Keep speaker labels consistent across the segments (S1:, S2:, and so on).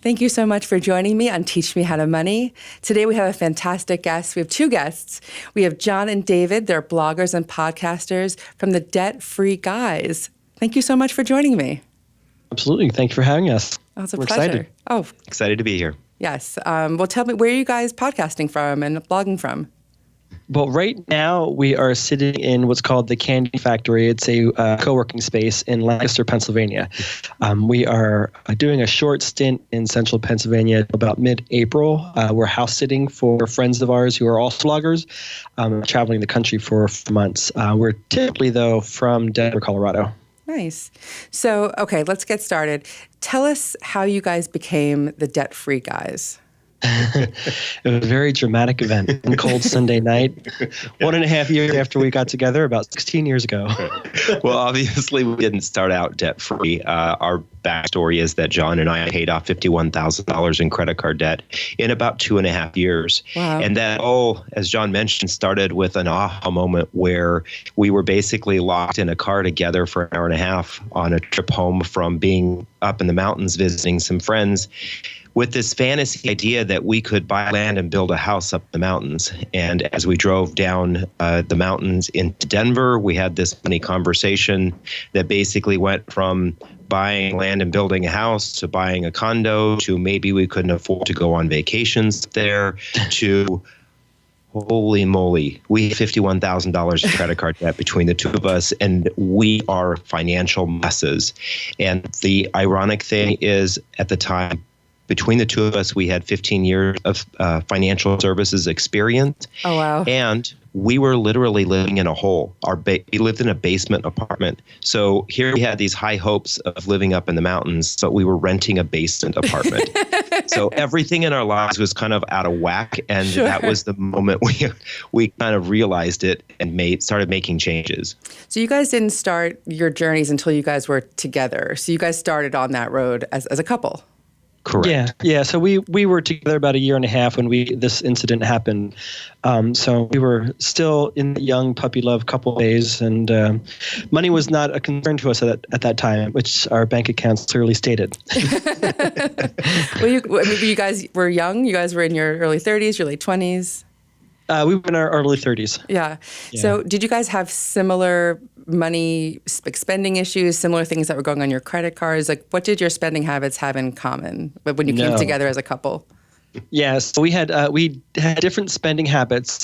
S1: Thank you so much for joining me on Teach Me How to Money. Today we have a fantastic guest. We have two guests. We have John and David. They're bloggers and podcasters from the Debt Free Guys. Thank you so much for joining me.
S2: Absolutely. Thank you for having us.
S1: Oh, it's a
S2: We're
S1: pleasure.
S2: excited.
S1: Oh,
S3: Excited to be here.
S1: yes. Well, tell me, where are you guys podcasting from and blogging from?
S2: Well, right now we are sitting in what's called the Candy Factory. It's a co-working space in Lancaster, Pennsylvania. We are doing a short stint in central Pennsylvania about mid-April. We're house sitting for friends of ours who are also bloggers, traveling the country for months. We're typically, though, from Denver, Colorado.
S1: Nice. So, okay, let's get started. Tell us how you guys became the Debt Free Guys.
S2: It was a very dramatic event. One cold Sunday night, 1.5 years after we got together, about 16 years ago.
S3: Well, obviously, we didn't start out debt-free. Our backstory is that John and I paid off $51,000 in credit card debt in about 2.5 years.
S1: Wow.
S3: And that as John mentioned, started with an aha moment where we were basically locked in a car together for an hour and a half on a trip home from being up in the mountains visiting some friends, with this fantasy idea that we could buy land and build a house up the mountains. And as we drove down the mountains into Denver, we had this funny conversation that basically went from buying land and building a house to buying a condo to maybe we couldn't afford to go on vacations there to holy moly, we have $51,000 in credit card debt between the two of us, and we are financial messes. And the ironic thing is, at the time, between the two of us, we had 15 years of financial services experience.
S1: Oh, wow.
S3: And we were literally living in a hole. We lived in a basement apartment. So here we had these high hopes of living up in the mountains, but we were renting a basement apartment. So everything in our lives was kind of out of whack. And that was the moment we kind of realized it and started making changes.
S1: So you guys didn't start your journeys until you guys were together. So you guys started on that road as a couple.
S3: Correct.
S2: Yeah. So we were together about 1.5 years when this incident happened. So we were still in the young puppy love couple days, and money was not a concern to us at that time, which our bank accounts clearly stated.
S1: Well, you guys were young. You guys were in your early 30s, your late 20s.
S2: We were in our early 30s.
S1: Yeah. So did you guys have similar money spending issues, similar things that were going on your credit cards? Like, what did your spending habits have in common when you came together as a couple?
S2: Yes, we had different spending habits.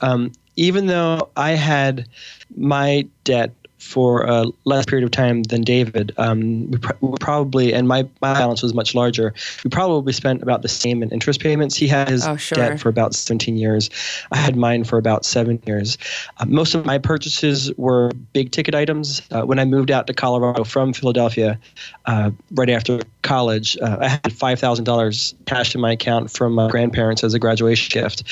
S2: Even though I had my debt for a less period of time than David, we probably, and my balance was much larger, we probably spent about the same in interest payments. He had his debt for about 17 years. I had mine for about 7 years. Most of my purchases were big ticket items. When I moved out to Colorado from Philadelphia right after college, I had $5,000 cash in my account from my grandparents as a graduation gift.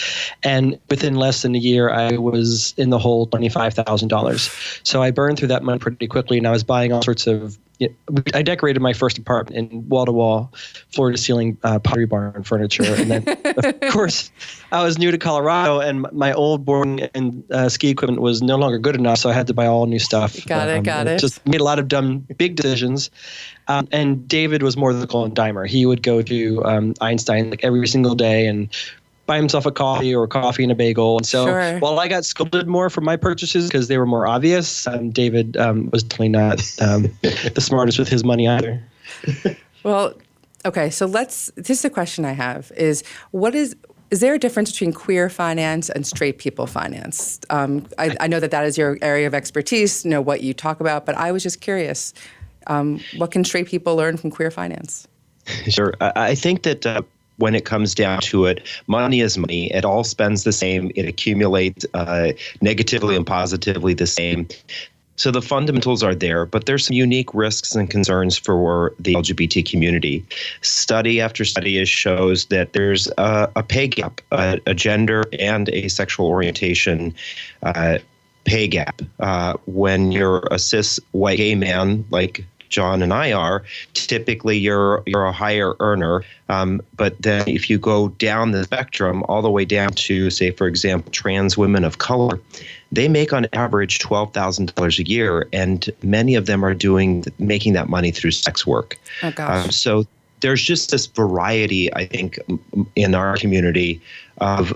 S2: And within less than a year, I was in the hole $25,000. So I burned through that money pretty quickly, and I was buying all sorts of. I decorated my first apartment in wall-to-wall, floor-to-ceiling Pottery Barn furniture, and then of course I was new to Colorado, and my old boarding and ski equipment was no longer good enough, so I had to buy all new stuff.
S1: Got it.
S2: Just made a lot of dumb, big decisions. And David was more the nickel and dimer. He would go to Einstein like every single day and buy himself a coffee or coffee and a bagel. And so while I got scolded more for my purchases because they were more obvious, David was definitely not the smartest with his money either.
S1: Well, okay, so this is a question I have is there a difference between queer finance and straight people finance? I know that is your area of expertise, know what you talk about, but I was just curious, what can straight people learn from queer finance?
S3: Sure. I think that when it comes down to it, money is money. It all spends the same. It accumulates negatively and positively the same. So the fundamentals are there, but there's some unique risks and concerns for the LGBT community. Study after study shows that there's a pay gap, a gender and a sexual orientation pay gap. When you're a cis white gay man like John and I are, typically you're a higher earner. But then if you go down the spectrum all the way down to, say, for example, trans women of color, they make on average $12,000 a year, and many of them are making that money through sex work.
S1: Oh, gosh.
S3: So there's just this variety, I think, in our community of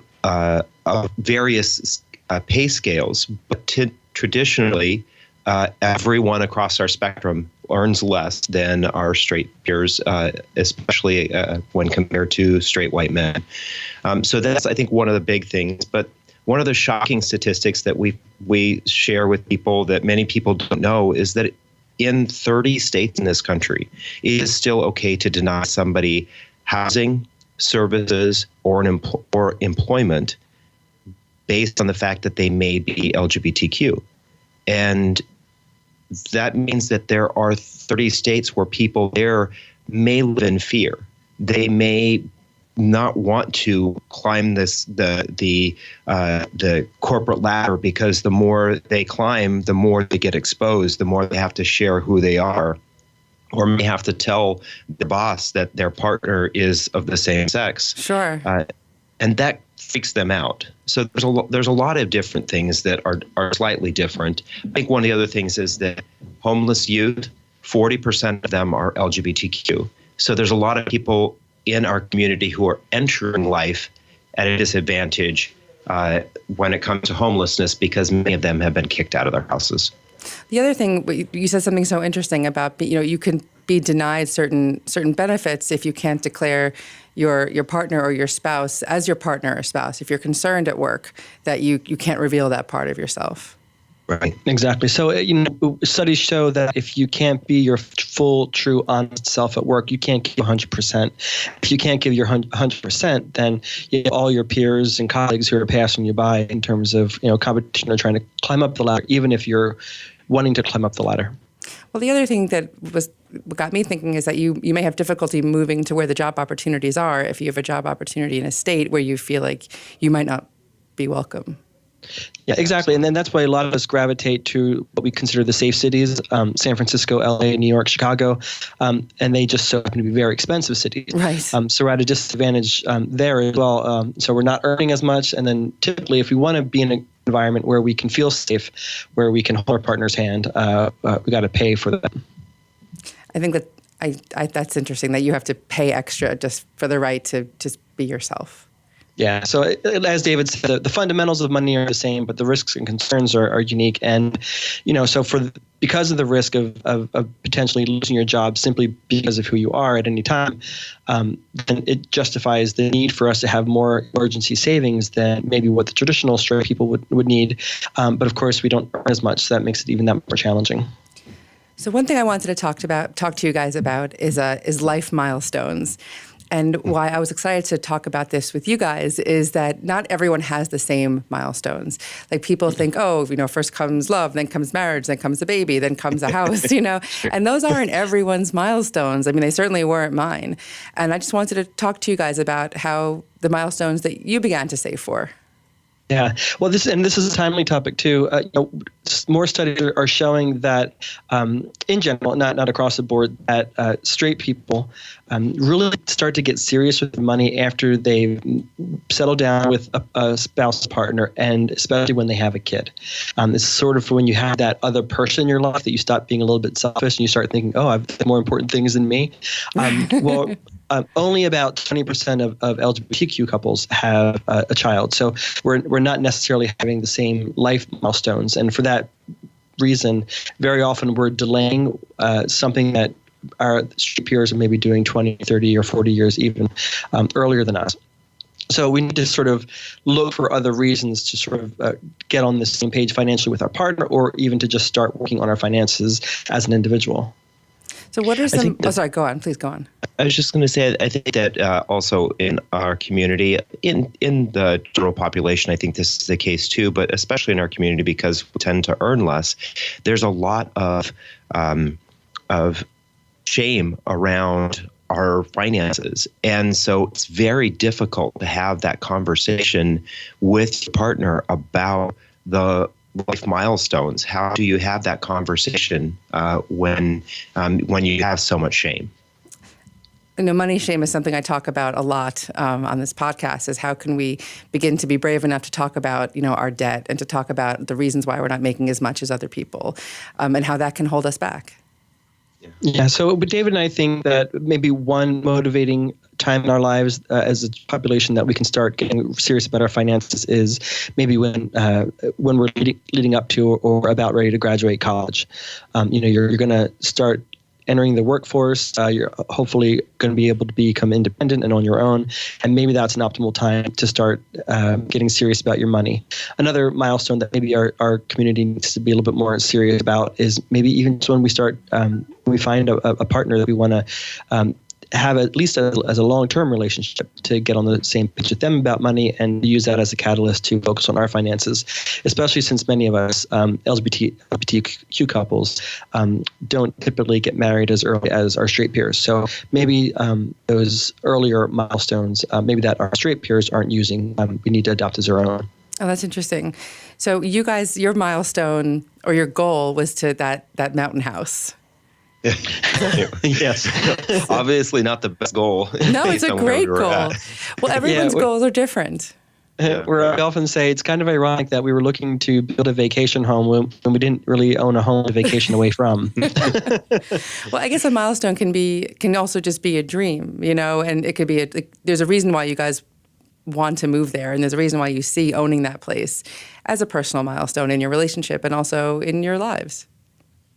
S3: various pay scales. But traditionally, everyone across our spectrum earns less than our straight peers, especially when compared to straight white men. So that's, I think, one of the big things. But one of the shocking statistics that we share with people that many people don't know is that in 30 states in this country, it is still okay to deny somebody housing, services, or employment based on the fact that they may be LGBTQ. And that means that there are 30 states where people there may live in fear. They may not want to climb the corporate ladder, because the more they climb, the more they get exposed, the more they have to share who they are, or may have to tell the boss that their partner is of the same sex.
S1: Sure.
S3: And that freaks them out. So there's a lot of different things that are slightly different. I think one of the other things is that homeless youth, 40% of them are LGBTQ. So there's a lot of people in our community who are entering life at a disadvantage when it comes to homelessness, because many of them have been kicked out of their houses.
S1: The other thing, you said something so interesting about, you can be denied certain benefits if you can't declare your partner or your spouse as your partner or spouse. If you're concerned at work that you can't reveal that part of yourself.
S3: Right.
S2: Exactly. So, studies show that if you can't be your full, true, honest self at work, you can't give 100%. If you can't give your 100%, then all your peers and colleagues who are passing you by in terms of, competition are trying to climb up the ladder, even if you're wanting to climb up the ladder.
S1: Well, the other thing that got me thinking is that you may have difficulty moving to where the job opportunities are if you have a job opportunity in a state where you feel like you might not be welcome.
S2: Yeah, exactly. And then that's why a lot of us gravitate to what we consider the safe cities, San Francisco, LA, New York, Chicago, and they just so happen to be very expensive cities.
S1: Right.
S2: So we're at a disadvantage there as well. So we're not earning as much. And then typically, if we want to be in an environment where we can feel safe, where we can hold our partner's hand, we got to pay for that.
S1: I think that that's interesting, that you have to pay extra just for the right to just be yourself.
S2: Yeah. So as David said, the fundamentals of money are the same, but the risks and concerns are unique. And, so because of the risk of potentially losing your job simply because of who you are at any time, then it justifies the need for us to have more emergency savings than maybe what the traditional straight people would need. But of course, we don't earn as much, so that makes it even that more challenging.
S1: So one thing I wanted to talk to you guys about is life milestones. And why I was excited to talk about this with you guys is that not everyone has the same milestones. Like people think, first comes love, then comes marriage, then comes a baby, then comes a house, and those aren't everyone's milestones. I mean, they certainly weren't mine. And I just wanted to talk to you guys about how the milestones that you began to save for.
S2: Yeah, well, this is a timely topic too. More studies are showing that, in general, not across the board, that straight people really start to get serious with money after they settle down with a spouse partner, and especially when they have a kid. It's sort of when you have that other person in your life that you stop being a little bit selfish and you start thinking, I've got more important things than me. Only about 20% of LGBTQ couples have a child. So we're not necessarily having the same life milestones. And for that reason, very often we're delaying something that our straight peers are maybe doing 20, 30, or 40 years even earlier than us. So we need to sort of look for other reasons to sort of get on the same page financially with our partner, or even to just start working on our finances as an individual.
S1: So what are some – sorry, go on. Please go on.
S3: I was just going to say, I think that also in our community, in the general population, I think this is the case too, but especially in our community because we tend to earn less, there's a lot of shame around our finances. And so it's very difficult to have that conversation with your partner about the life milestones. How do you have that conversation when you have so much shame?
S1: Money shame is something I talk about a lot on this podcast, is how can we begin to be brave enough to talk about, our debt and to talk about the reasons why we're not making as much as other people, and how that can hold us back.
S2: Yeah. So, but David and I think that maybe one motivating time in our lives as a population that we can start getting serious about our finances is maybe when we're leading up to or about ready to graduate college. You're going to start entering the workforce. You're hopefully going to be able to become independent and on your own. And maybe that's an optimal time to start getting serious about your money. Another milestone that maybe our community needs to be a little bit more serious about is maybe even just when we start, we find a partner that we want to have at least as a long-term relationship to get on the same page with them about money and use that as a catalyst to focus on our finances, especially since many of us LGBTQ couples don't typically get married as early as our straight peers. So maybe those earlier milestones, maybe that our straight peers aren't using, we need to adopt as our own.
S1: Oh, that's interesting. So you guys, your milestone or your goal was to that mountain house.
S3: Yes. Obviously not the best goal.
S1: No, it's a great goal. Well, everyone's goals are different.
S2: I often say it's kind of ironic that we were looking to build a vacation home when we didn't really own a home to vacation away from.
S1: Well, I guess a milestone can also just be a dream, and it could be there's a reason why you guys want to move there, and there's a reason why you see owning that place as a personal milestone in your relationship and also in your lives.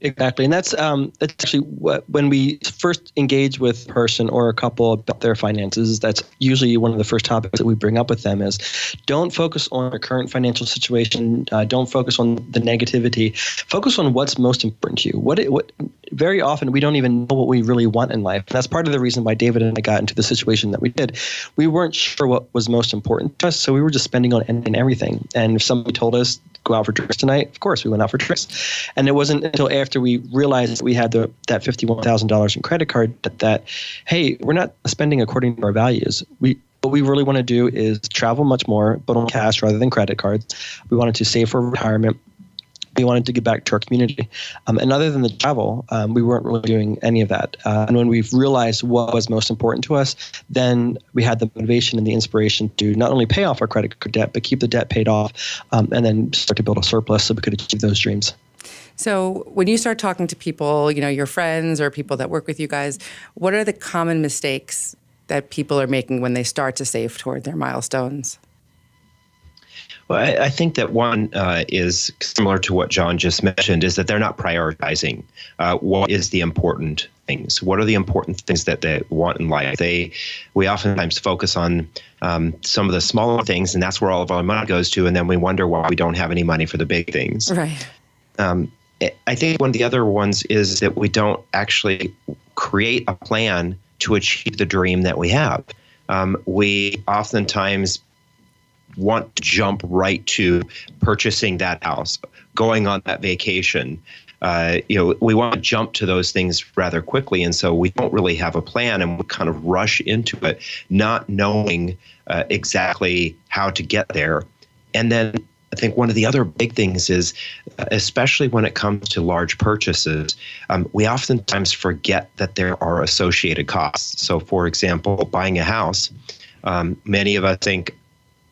S2: Exactly. And that's actually when we first engage with a person or a couple about their finances, that's usually one of the first topics that we bring up with them is don't focus on your current financial situation. Don't focus on the negativity. Focus on what's most important to you. What very often we don't even know what we really want in life. And that's part of the reason why David and I got into the situation that we did. We weren't sure what was most important to us, so we were just spending on everything. And if somebody told us, go out for drinks tonight, of course we went out for drinks. And it wasn't until after we realized that we had that $51,000 in credit card that hey, we're not spending according to our values. What we really want to do is travel much more, but on cash rather than credit cards. We wanted to save for retirement. We wanted to give back to our community. And other than the travel, we weren't really doing any of that. And when we've realized what was most important to us, then we had the motivation and the inspiration to not only pay off our credit card debt, but keep the debt paid off and then start to build a surplus so we could achieve those dreams.
S1: So when you start talking to people, your friends or people that work with you guys, what are the common mistakes that people are making when they start to save toward their milestones?
S3: Well, I think that one is similar to what John just mentioned, is that they're not prioritizing what is the important things. What are the important things that they want in life? We oftentimes focus on some of the smaller things, and that's where all of our money goes to, and then we wonder why we don't have any money for the big things.
S1: Right.
S3: I think one of the other ones is that we don't actually create a plan to achieve the dream that we have. We oftentimes want to jump right to purchasing that house, going on that vacation. We want to jump to those things rather quickly. And so we don't really have a plan, and we kind of rush into it, not knowing exactly how to get there. And then I think one of the other big things is, especially when it comes to large purchases, we oftentimes forget that there are associated costs. So, for example, buying a house, many of us think,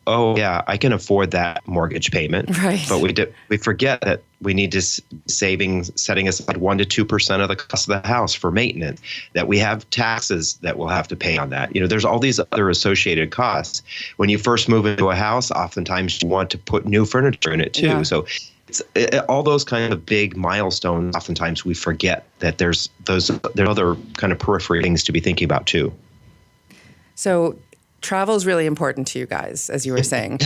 S3: oh, yeah, I can afford that mortgage payment.
S1: Right.
S3: But we forget that we need to setting aside 1% to 2% of the cost of the house for maintenance, that we have taxes that we'll have to pay on that. There's all these other associated costs. When you first move into a house, oftentimes you want to put new furniture in it too. Yeah. So all those kind of big milestones, oftentimes we forget that there's other kind of periphery things to be thinking about too.
S1: So travel is really important to you guys, as you were saying.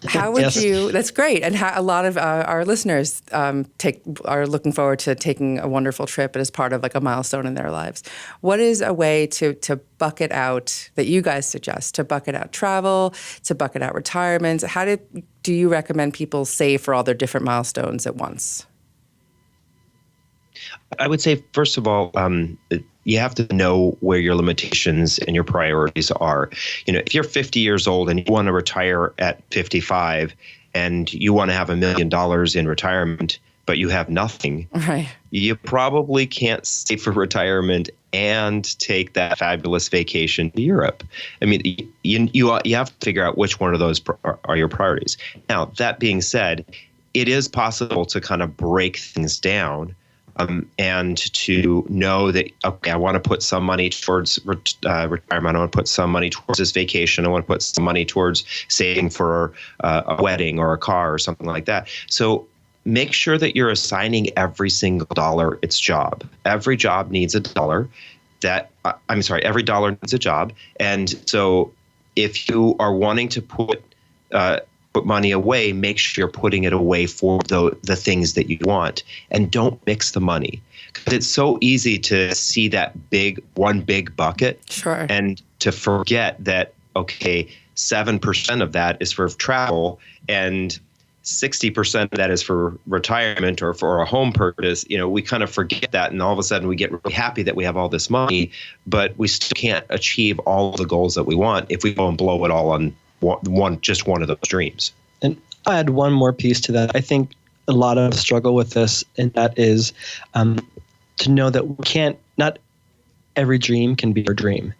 S1: How would you? That's great, and a lot of our listeners are looking forward to taking a wonderful trip as part of like a milestone in their lives. What is a way to bucket out that you guys suggest to bucket out travel, to bucket out retirement? How do you recommend people save for all their different milestones at once?
S3: I would say, first of all, you have to know where your limitations and your priorities are. If you're 50 years old and you want to retire at 55 and you want to have $1 million in retirement, but you have nothing,
S1: right,
S3: you probably can't save for retirement and take that fabulous vacation to Europe. I mean, you have to figure out which one of those are your priorities. Now, that being said, it is possible to kind of break things down and to know that, okay, I want to put some money towards retirement. I want to put some money towards this vacation. I want to put some money towards saving for a wedding or a car or something like that. So make sure that you're assigning every single dollar its job. Every job needs a dollar. Every dollar needs a job. And so if you are wanting to put money away, make sure you're putting it away for the things that you want, and don't mix the money, because it's so easy to see that one big bucket,
S1: sure,
S3: and to forget that, okay, 7% of that is for travel and 60% of that is for retirement or for a home purchase. We kind of forget that, and all of a sudden we get really happy that we have all this money, but we still can't achieve all of the goals that we want if we go and blow it all on one of those dreams.
S2: And I add one more piece to that. I think a lot of us struggle with this, and that is to know that not every dream can be our dream.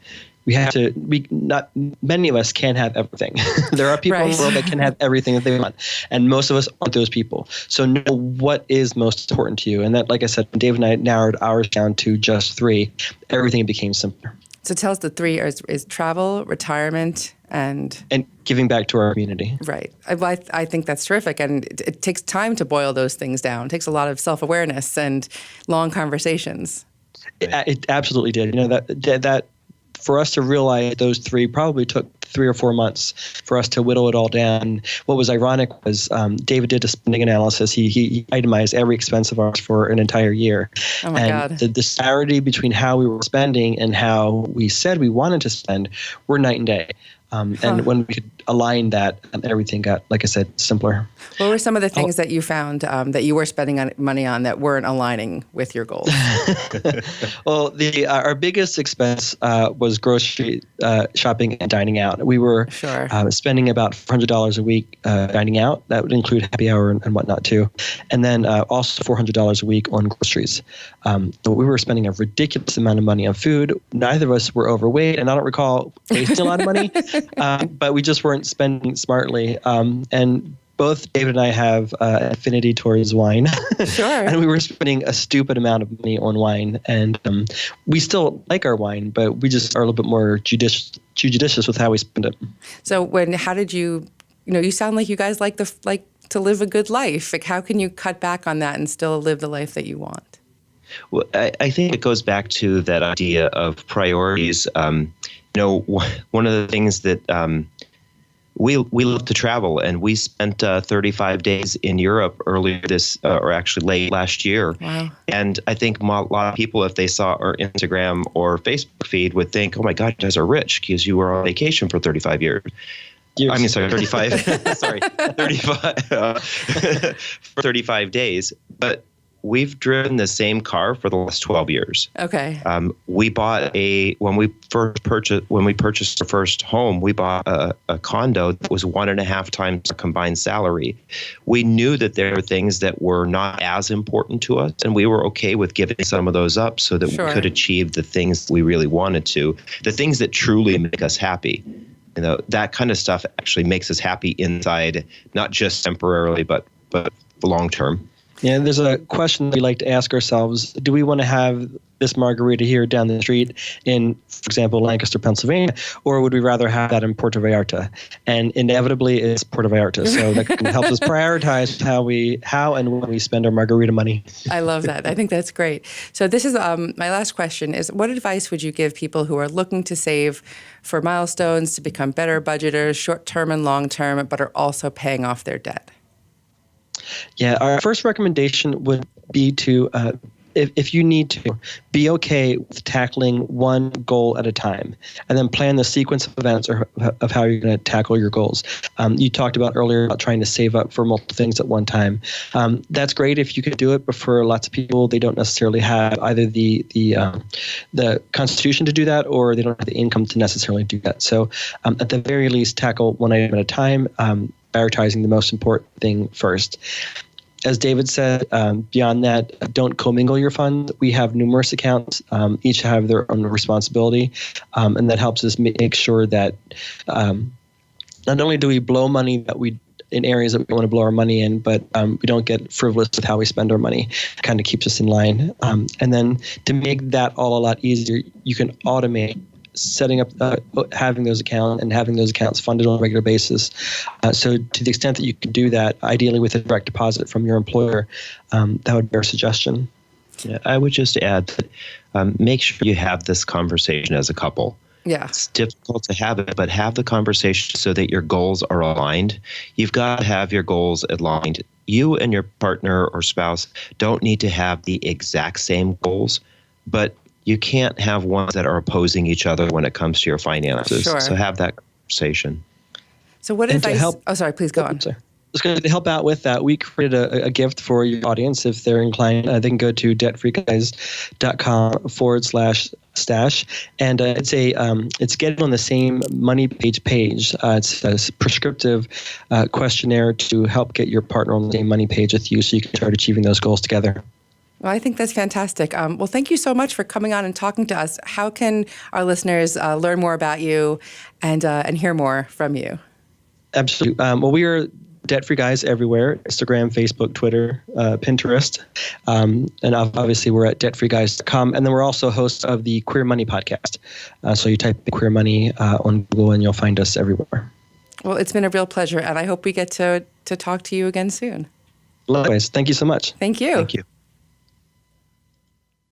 S2: Many of us can't have everything. There are people in the world that can have everything that they want, and most of us aren't those people. So know what is most important to you. And that, like I said, when Dave and I narrowed ours down to just 3, everything became simpler.
S1: So tell us the 3 is travel, retirement, and
S2: giving back to our community.
S1: Right. I think that's terrific. And it takes time to boil those things down. It takes a lot of self-awareness and long conversations.
S2: It absolutely did. That for us to realize those 3 probably took 3 or 4 months for us to whittle it all down. What was ironic was David did a spending analysis. He itemized every expense of ours for an entire year.
S1: Oh my God.
S2: The disparity between how we were spending and how we said we wanted to spend were night and day. And when we could align that, everything got, like I said, simpler.
S1: What were some of the things that you found that you were spending money on that weren't aligning with your goals?
S2: Well, our biggest expense was grocery shopping and dining out. We were spending about $400 a week dining out. That would include happy hour and whatnot too. And then also $400 a week on groceries. So we were spending a ridiculous amount of money on food. Neither of us were overweight, and I don't recall wasting a lot of money. But we just weren't spending smartly. And both David and I have affinity towards wine.
S1: Sure.
S2: And we were spending a stupid amount of money on wine. And we still like our wine, but we just are a little bit more judicious with how we spend it. So
S1: how did you sound like you guys like to live a good life. Like, how can you cut back on that and still live the life that you want?
S3: Well, I think it goes back to that idea of priorities. One of the things that we love to travel, and we spent 35 days in Europe earlier or actually late last year.
S1: Wow.
S3: And I think a lot of people, if they saw our Instagram or Facebook feed, would think, oh my God, you guys are rich because you were on vacation for 35 years. 35. Sorry, 35 for 35 days. But we've driven the same car for the last 12 years.
S1: Okay.
S3: We bought when we purchased our first home, we bought a condo that was 1.5 times our combined salary. We knew that there were things that were not as important to us, and we were okay with giving some of those up so that we could achieve the things we really wanted to, the things that truly make us happy. That kind of stuff actually makes us happy inside, not just temporarily, but long term.
S2: Yeah, there's a question we like to ask ourselves. Do we want to have this margarita here down the street in, for example, Lancaster, Pennsylvania, or would we rather have that in Puerto Vallarta? And inevitably it's Puerto Vallarta. So that helps us prioritize how and when we spend our margarita money.
S1: I love that. I think that's great. So this is my last question is, what advice would you give people who are looking to save for milestones, to become better budgeters, short-term and long-term, but are also paying off their debt?
S2: Yeah, our first recommendation would be to, if you need to, be okay with tackling one goal at a time, and then plan the sequence of events of how you're going to tackle your goals. You talked about earlier about trying to save up for multiple things at one time. That's great if you could do it, but for lots of people, they don't necessarily have either the constitution to do that, or they don't have the income to necessarily do that. So at the very least, tackle one item at a time, prioritizing the most important thing first. As David said, beyond that, don't commingle your funds. We have numerous accounts. Each have their own responsibility, and that helps us make sure that not only do we blow money that we in areas that we want to blow our money in, but we don't get frivolous with how we spend our money. It kind of keeps us in line. And then to make that all a lot easier, you can automate setting up, having those accounts and having those accounts funded on a regular basis. So to the extent that you can do that, ideally with a direct deposit from your employer, that would be our suggestion.
S3: Yeah, I would just add that make sure you have this conversation as a couple.
S1: Yeah.
S3: It's difficult to have it, but have the conversation so that your goals are aligned. You've got to have your goals aligned. You and your partner or spouse don't need to have the exact same goals, but you can't have ones that are opposing each other when it comes to your finances.
S1: Sure.
S3: So have that conversation.
S1: So what
S2: And
S1: advice?
S2: to help-
S1: Oh, sorry. Please go on.
S2: Sorry. Just going to help out with that, we created a gift for your audience. If they're inclined, they can go to debtfreeguys.com/stash. And it's getting on the same money page. It's a prescriptive questionnaire to help get your partner on the same money page with you so you can start achieving those goals together.
S1: Well, I think that's fantastic. Well, thank you so much for coming on and talking to us. How can our listeners learn more about you and hear more from you?
S2: Absolutely. Well, we are Debt Free Guys everywhere: Instagram, Facebook, Twitter, Pinterest. And obviously we're at debtfreeguys.com. And then we're also hosts of the Queer Money podcast. So you type in Queer Money on Google and you'll find us everywhere.
S1: Well, it's been a real pleasure, and I hope we get to talk to you again soon.
S2: Likewise. Thank you so much.
S1: Thank you.
S3: Thank you.